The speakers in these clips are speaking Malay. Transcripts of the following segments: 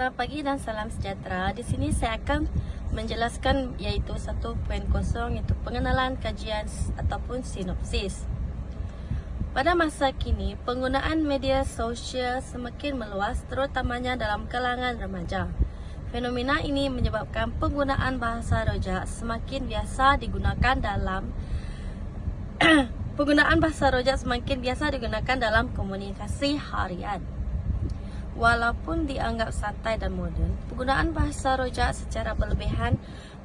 Selamat pagi dan salam sejahtera. Di sini saya akan menjelaskan yaitu 1.0 yaitu pengenalan kajian ataupun sinopsis. Pada masa kini, penggunaan media sosial semakin meluas terutamanya dalam kalangan remaja. Fenomena ini menyebabkan penggunaan bahasa rojak semakin biasa digunakan dalam komunikasi harian. Walaupun dianggap santai dan moden, penggunaan bahasa rojak secara berlebihan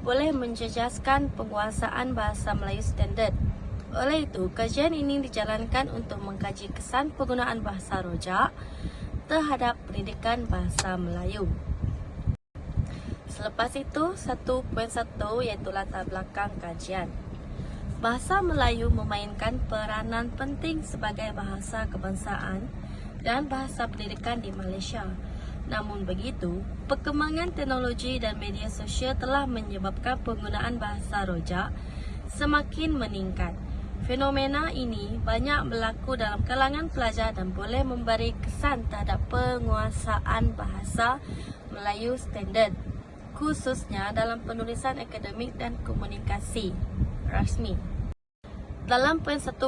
boleh menjejaskan penguasaan bahasa Melayu standard. Oleh itu, kajian ini dijalankan untuk mengkaji kesan penggunaan bahasa rojak terhadap pendidikan bahasa Melayu. Selepas itu, 1.1 iaitu latar belakang kajian. Bahasa Melayu memainkan peranan penting sebagai bahasa kebangsaan dan bahasa pendidikan di Malaysia. Namun begitu, perkembangan teknologi dan media sosial telah menyebabkan penggunaan bahasa rojak semakin meningkat. Fenomena ini banyak berlaku dalam kalangan pelajar dan boleh memberi kesan terhadap penguasaan bahasa Melayu standard, khususnya dalam penulisan akademik dan komunikasi rasmi. Dalam poin 1.2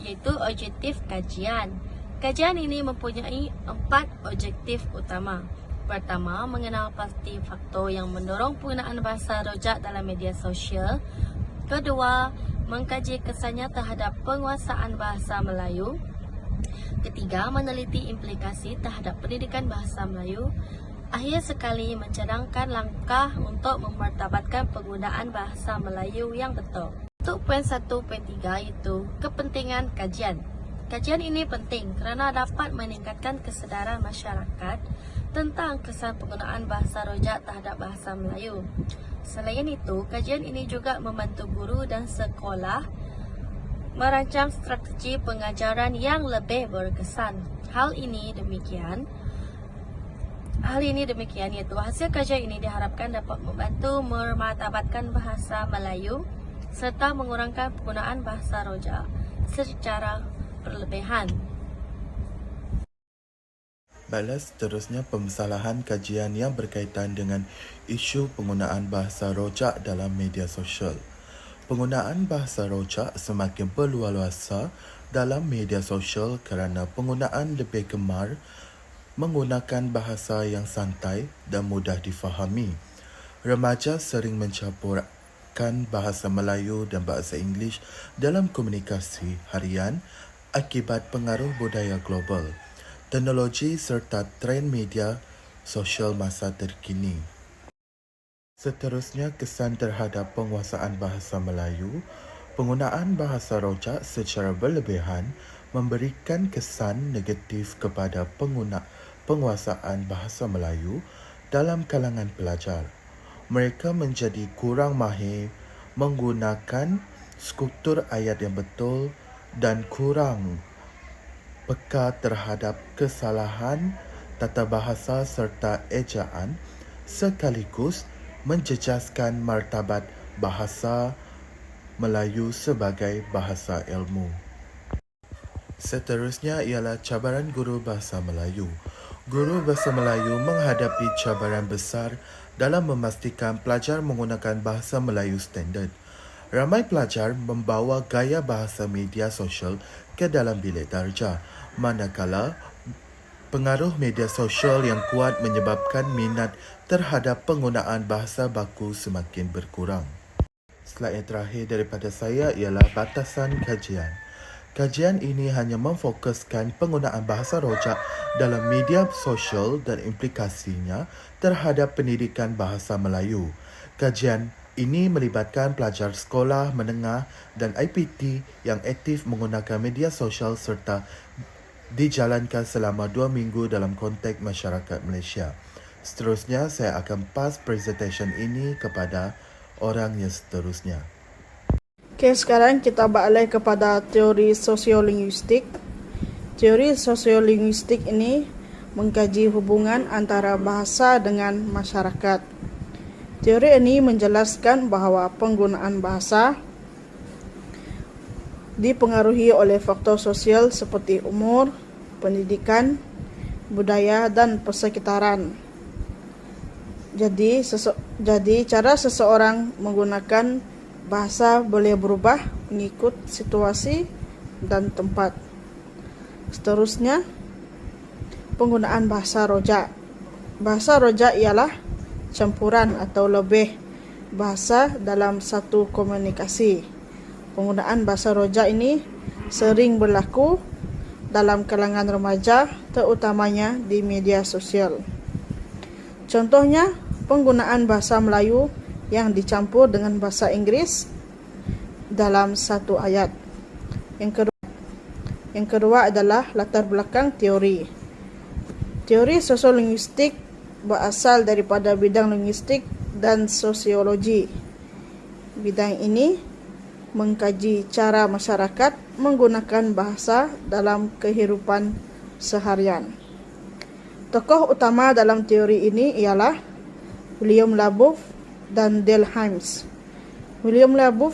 iaitu objektif kajian. Kajian ini mempunyai 4 objektif utama. Pertama, mengenal pasti faktor yang mendorong penggunaan bahasa rojak dalam media sosial. Kedua, mengkaji kesannya terhadap penguasaan bahasa Melayu. Ketiga, meneliti implikasi terhadap pendidikan bahasa Melayu. Akhir sekali, mencadangkan langkah untuk memartabatkan penggunaan bahasa Melayu yang betul. Untuk poin 1.3 itu kepentingan kajian. Kajian ini penting kerana dapat meningkatkan kesedaran masyarakat tentang kesan penggunaan bahasa rojak terhadap bahasa Melayu. Selain itu, kajian ini juga membantu guru dan sekolah merancang strategi pengajaran yang lebih berkesan. Hal ini demikian iaitu hasil kajian ini diharapkan dapat membantu memartabatkan bahasa Melayu serta mengurangkan penggunaan bahasa rojak secara berlebihan. Baiklah, seterusnya pemsalahan kajian yang berkaitan dengan isu penggunaan bahasa rojak dalam media sosial. Penggunaan bahasa rojak semakin berluas-luasa dalam media sosial kerana penggunaan lebih gemar menggunakan bahasa yang santai dan mudah difahami. Remaja sering mencampurkan bahasa Melayu dan bahasa Inggeris dalam komunikasi harian akibat pengaruh budaya global, teknologi serta trend media sosial masa terkini. Seterusnya, kesan terhadap penguasaan bahasa Melayu. Penggunaan bahasa rojak secara berlebihan memberikan kesan negatif kepada penguasaan bahasa Melayu dalam kalangan pelajar. Mereka menjadi kurang mahir menggunakan struktur ayat yang betul dan kurang peka terhadap kesalahan tata bahasa serta ejaan, sekaligus menjejaskan martabat bahasa Melayu sebagai bahasa ilmu. Seterusnya ialah cabaran guru bahasa Melayu. Guru bahasa Melayu menghadapi cabaran besar dalam memastikan pelajar menggunakan bahasa Melayu standard. Ramai pelajar membawa gaya bahasa media sosial ke dalam bilik darjah, manakala pengaruh media sosial yang kuat menyebabkan minat terhadap penggunaan bahasa baku semakin berkurang. Slide yang terakhir daripada saya ialah batasan kajian. Kajian ini hanya memfokuskan penggunaan bahasa rojak dalam media sosial dan implikasinya terhadap pendidikan bahasa Melayu. Kajian ini melibatkan pelajar sekolah menengah dan IPT yang aktif menggunakan media sosial serta dijalankan selama 2 minggu dalam konteks masyarakat Malaysia. Seterusnya, saya akan pass presentation ini kepada orang yang seterusnya. Okey, sekarang kita beralih kepada teori sosiolinguistik. Teori sosiolinguistik ini mengkaji hubungan antara bahasa dengan masyarakat. Teori ini menjelaskan bahawa penggunaan bahasa dipengaruhi oleh faktor sosial seperti umur, pendidikan, budaya dan persekitaran. Jadi cara seseorang menggunakan bahasa boleh berubah mengikut situasi dan tempat. Seterusnya, penggunaan bahasa rojak. Bahasa rojak ialah campuran atau lebih bahasa dalam satu komunikasi. Penggunaan bahasa rojak ini sering berlaku dalam kalangan remaja, terutamanya di media sosial. Contohnya, penggunaan bahasa Melayu yang dicampur dengan bahasa Inggris dalam satu ayat. Yang kedua adalah latar belakang teori. Teori sosiolinguistik berasal daripada bidang linguistik dan sosiologi. Bidang ini mengkaji cara masyarakat menggunakan bahasa dalam kehidupan seharian. Tokoh utama dalam teori ini ialah William Labov dan Dale Hymes. William Labov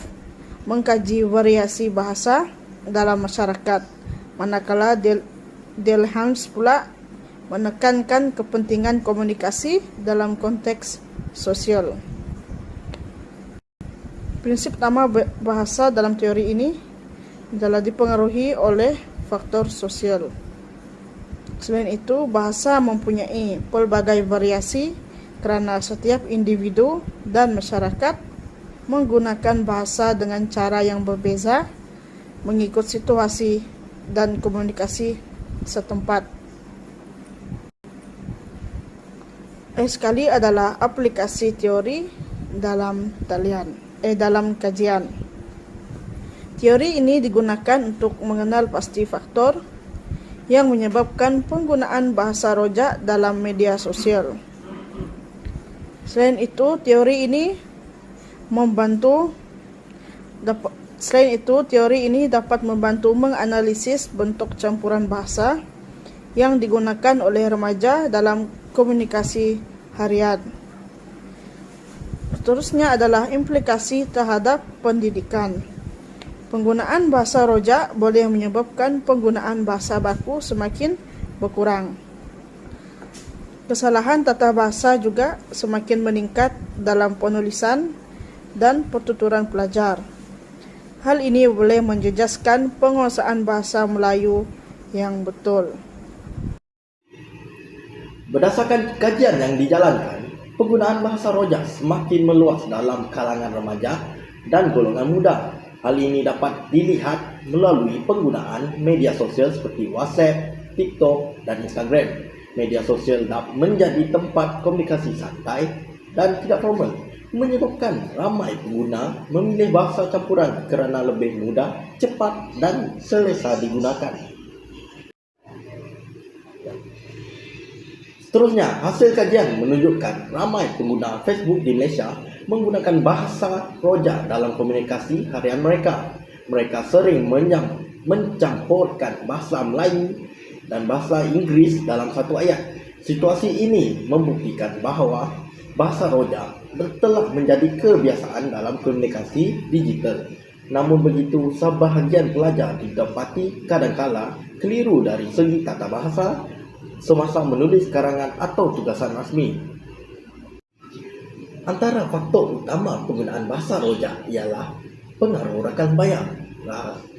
mengkaji variasi bahasa dalam masyarakat, manakala Dale Hymes pula menekankan kepentingan komunikasi dalam konteks sosial. Prinsip utama bahasa dalam teori ini adalah dipengaruhi oleh faktor sosial. Selain itu, bahasa mempunyai pelbagai variasi kerana setiap individu dan masyarakat menggunakan bahasa dengan cara yang berbeza mengikut situasi dan komunikasi setempat. Sekali adalah aplikasi teori dalam kajian. Teori ini digunakan untuk mengenal pasti faktor yang menyebabkan penggunaan bahasa rojak dalam media sosial. Selain itu, teori ini dapat membantu menganalisis bentuk campuran bahasa yang digunakan oleh remaja dalam komunikasi harian. Seterusnya adalah implikasi terhadap pendidikan. Penggunaan bahasa rojak boleh menyebabkan penggunaan bahasa baku semakin berkurang. Kesalahan tata bahasa juga semakin meningkat dalam penulisan dan pertuturan pelajar. Hal ini boleh menjejaskan penguasaan bahasa Melayu yang betul. Berdasarkan kajian yang dijalankan, penggunaan bahasa rojak semakin meluas dalam kalangan remaja dan golongan muda. Hal ini dapat dilihat melalui penggunaan media sosial seperti WhatsApp, TikTok, dan Instagram. Media sosial dapat menjadi tempat komunikasi santai dan tidak formal, menyebabkan ramai pengguna memilih bahasa campuran kerana lebih mudah, cepat, dan selesa digunakan. Seterusnya, hasil kajian menunjukkan ramai pengguna Facebook di Malaysia menggunakan bahasa rojak dalam komunikasi harian mereka. Mereka sering mencampurkan bahasa Melayu dan bahasa Inggris dalam satu ayat. Situasi ini membuktikan bahawa bahasa rojak telah menjadi kebiasaan dalam komunikasi digital. Namun begitu, sebahagian pelajar didapati kadangkala keliru dari segi tata bahasa semasa menulis karangan atau tugasan rasmi. Antara faktor utama penggunaan bahasa rojak ialah pengaruh rakan bayang.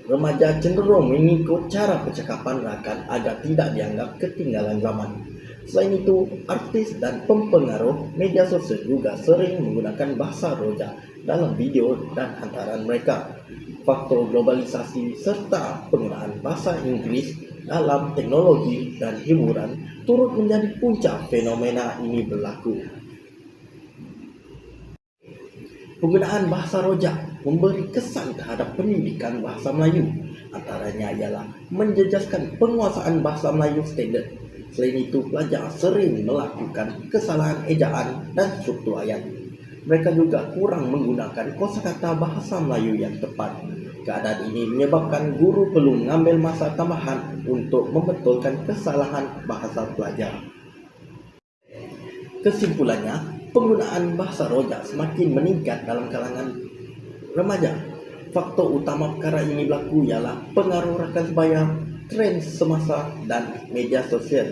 Remaja cenderung mengikut cara percakapan rakan agar tidak dianggap ketinggalan zaman. Selain itu, artis dan pempengaruh media sosial juga sering menggunakan bahasa rojak dalam video dan hantaran mereka. Faktor globalisasi serta penggunaan bahasa Inggris dalam teknologi dan hiburan turut menjadi puncak fenomena ini berlaku. Penggunaan bahasa rojak memberi kesan terhadap pendidikan bahasa Melayu. Antaranya ialah menjejaskan penguasaan bahasa Melayu standard. Selain itu, pelajar sering melakukan kesalahan ejaan dan struktur ayat. Mereka juga kurang menggunakan kosakata bahasa Melayu yang tepat. Keadaan ini menyebabkan guru perlu mengambil masa tambahan untuk membetulkan kesalahan bahasa pelajar. Kesimpulannya, penggunaan bahasa rojak semakin meningkat dalam kalangan remaja. Faktor utama perkara ini berlaku ialah pengaruh rakan sebaya, tren semasa dan media sosial.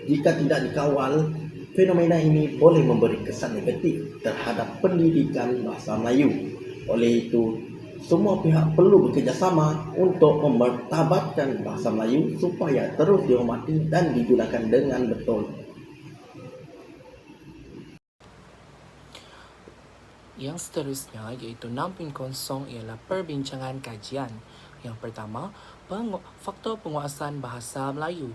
Jika tidak dikawal, Fenomena ini boleh memberi kesan negatif terhadap pendidikan bahasa Melayu. Oleh itu, semua pihak perlu bekerjasama untuk memartabatkan bahasa Melayu supaya terus dihormati dan digunakan dengan betul. Yang seterusnya iaitu 6.0 ialah perbincangan kajian. Yang pertama, faktor penguasaan bahasa Melayu.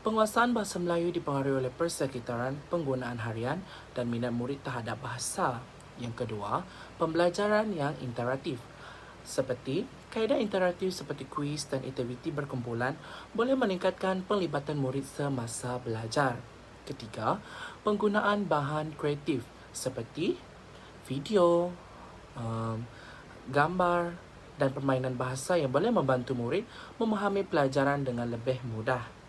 Penguasaan bahasa Melayu dipengaruhi oleh persekitaran, penggunaan harian dan minat murid terhadap bahasa. Yang kedua, pembelajaran yang interaktif. Seperti kaedah interaktif seperti kuis dan aktiviti berkumpulan boleh meningkatkan penglibatan murid semasa belajar. Ketiga, penggunaan bahan kreatif seperti video, gambar dan permainan bahasa yang boleh membantu murid memahami pelajaran dengan lebih mudah.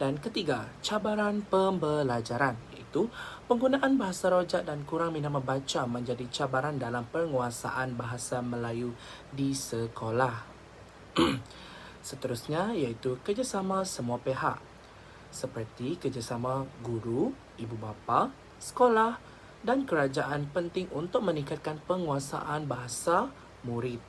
Dan ketiga, cabaran pembelajaran iaitu penggunaan bahasa rojak dan kurang minat membaca menjadi cabaran dalam penguasaan bahasa Melayu di sekolah. Seterusnya iaitu kerjasama semua pihak seperti kerjasama guru, ibu bapa, sekolah dan kerajaan penting untuk meningkatkan penguasaan bahasa murid.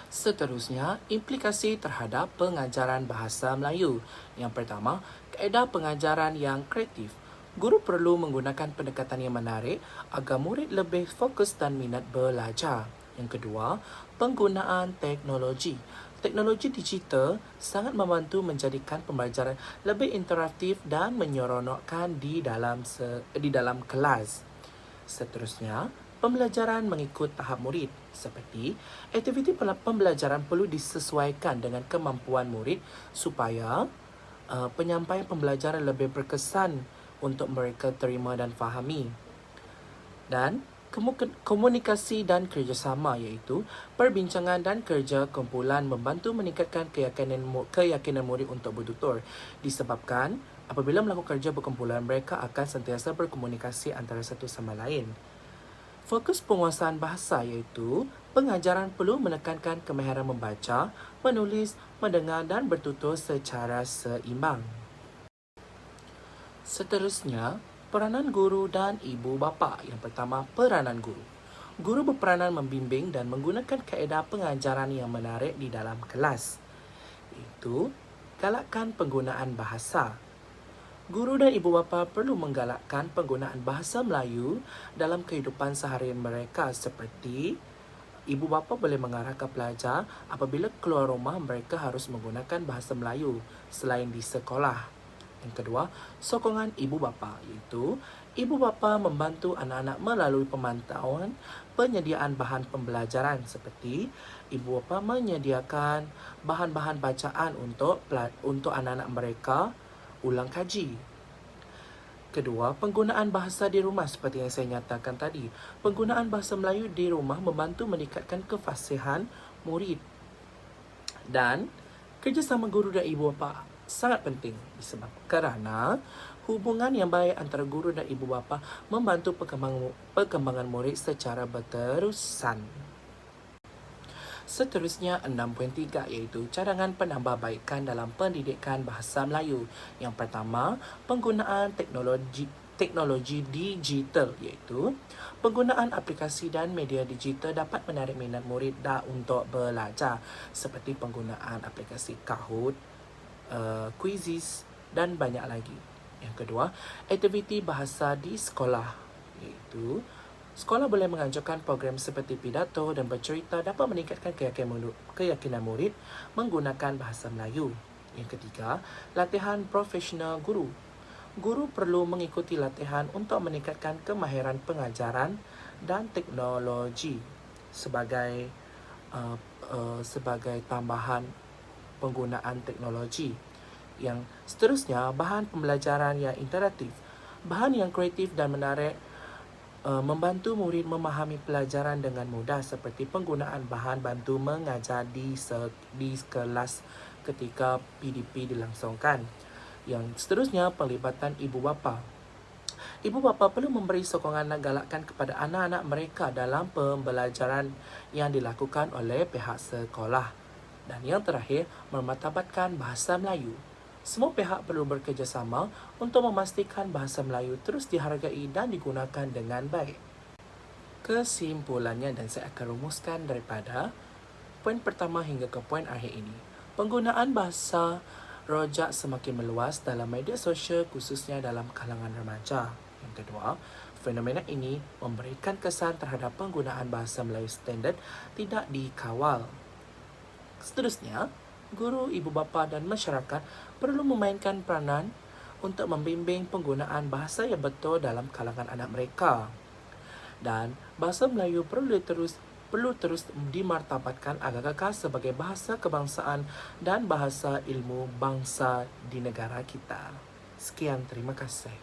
Seterusnya, implikasi terhadap pengajaran bahasa Melayu. Yang pertama, kaedah pengajaran yang kreatif. Guru perlu menggunakan pendekatan yang menarik agar murid lebih fokus dan minat belajar. Yang kedua, penggunaan teknologi. Teknologi digital sangat membantu menjadikan pembelajaran lebih interaktif dan menyeronokkan di dalam kelas. Seterusnya, pembelajaran mengikut tahap murid seperti aktiviti pembelajaran perlu disesuaikan dengan kemampuan murid supaya penyampaian pembelajaran lebih berkesan untuk mereka terima dan fahami. Dan komunikasi dan kerjasama iaitu perbincangan dan kerja kumpulan membantu meningkatkan keyakinan murid untuk bertutur. Disebabkan apabila melakukan kerja berkumpulan, mereka akan sentiasa berkomunikasi antara satu sama lain. Fokus penguasaan bahasa iaitu pengajaran perlu menekankan kemahiran membaca, menulis, mendengar dan bertutur secara seimbang. Seterusnya, peranan guru dan ibu bapa. Yang pertama, peranan guru. Guru berperanan membimbing dan menggunakan kaedah pengajaran yang menarik di dalam kelas, iaitu galakkan penggunaan bahasa. Guru dan ibu bapa perlu menggalakkan penggunaan bahasa Melayu dalam kehidupan seharian mereka seperti ibu bapa boleh mengarahkan pelajar apabila keluar rumah mereka harus menggunakan bahasa Melayu selain di sekolah. Yang kedua, sokongan ibu bapa iaitu ibu bapa membantu anak-anak melalui pemantauan penyediaan bahan pembelajaran seperti ibu bapa menyediakan bahan-bahan bacaan untuk anak-anak mereka ulang kaji. Kedua, penggunaan bahasa di rumah seperti yang saya nyatakan tadi. Penggunaan bahasa Melayu di rumah membantu meningkatkan kefasihan murid. Dan kerjasama guru dan ibu bapa sangat penting kerana hubungan yang baik antara guru dan ibu bapa membantu perkembangan murid secara berterusan. Seterusnya 6.3 iaitu cadangan penambahbaikan dalam pendidikan bahasa Melayu. Yang pertama, penggunaan teknologi digital iaitu penggunaan aplikasi dan media digital dapat menarik minat murid untuk belajar seperti penggunaan aplikasi Kahoot, Quizizz dan banyak lagi. Yang kedua, aktiviti bahasa di sekolah iaitu sekolah boleh menganjurkan program seperti pidato dan bercerita dapat meningkatkan keyakinan murid menggunakan bahasa Melayu. Yang ketiga, latihan profesional guru. Guru perlu mengikuti latihan untuk meningkatkan kemahiran pengajaran dan teknologi sebagai tambahan penggunaan teknologi. Yang seterusnya, bahan pembelajaran yang interaktif. Bahan yang kreatif dan menarik membantu murid memahami pelajaran dengan mudah seperti penggunaan bahan bantu mengajar di kelas ketika PDP dilangsungkan. Yang seterusnya, pelibatan ibu bapa. Ibu bapa perlu memberi sokongan dan galakkan kepada anak-anak mereka dalam pembelajaran yang dilakukan oleh pihak sekolah. Dan yang terakhir, memartabatkan bahasa Melayu. Semua pihak perlu bekerjasama untuk memastikan bahasa Melayu terus dihargai dan digunakan dengan baik. Kesimpulannya, dan saya akan rumuskan daripada poin pertama hingga ke poin akhir ini. Penggunaan bahasa rojak semakin meluas dalam media sosial, khususnya dalam kalangan remaja. Yang kedua, fenomena ini memberikan kesan terhadap penggunaan bahasa Melayu standard tidak dikawal. Seterusnya, guru, ibu bapa dan masyarakat perlu memainkan peranan untuk membimbing penggunaan bahasa yang betul dalam kalangan anak mereka. Dan bahasa Melayu perlu terus dimartabatkan agar kekal sebagai bahasa kebangsaan dan bahasa ilmu bangsa di negara kita. Sekian, terima kasih.